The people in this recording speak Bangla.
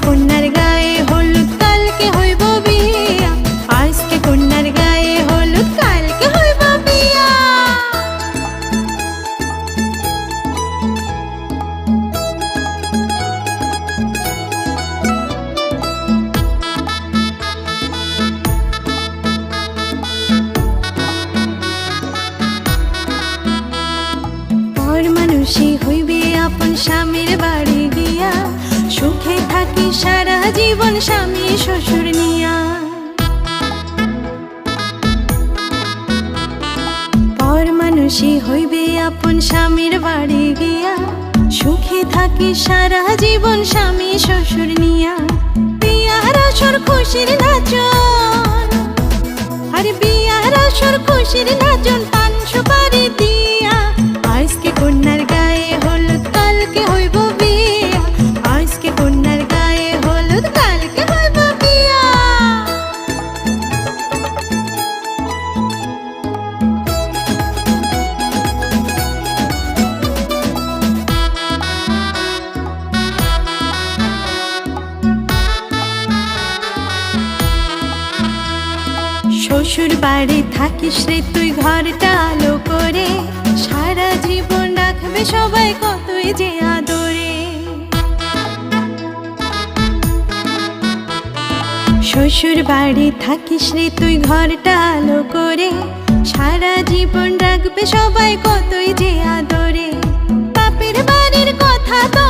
কন্যার গায়ে হলুদ কালকে হইব বিয়া, আজকে কন্যার গায়ে হলুদ কালকে হইব বিয়া। পর মানুষই হইবে আপন স্বামীর বাড়ি গিয়া, সুখে থাকি সারা জীবন স্বামী শ্বশুর নিয়া। পর মানুষই হইবে আপন স্বামীর বাড়ি গিয়া, সুখে থাকি সারা জীবন স্বামী শ্বশুর নিয়া। বিয়ার আসর খুশির নাচন, আরে বিয়ার আসর খুশির নাচন, পান সুপারি দিয়া। আজকে কন্যার গায়ে হলুদ কালকে হইব বিয়া, আজকে কন্যার গায়ে হলুদ কালকে হইব বিয়া। শ্বশুর বাড়ি থাকিস রে তুই ঘরটা আলো করে, সারা জীবন রাখবে সবাই কতই যে আদরে। শ্বশুর বাড়ি থাকিস রে তুই ঘরটা আলো করে, সারা জীবন রাখবে সবাই কতই যে আদরে। বাপের বাড়ির কথা তো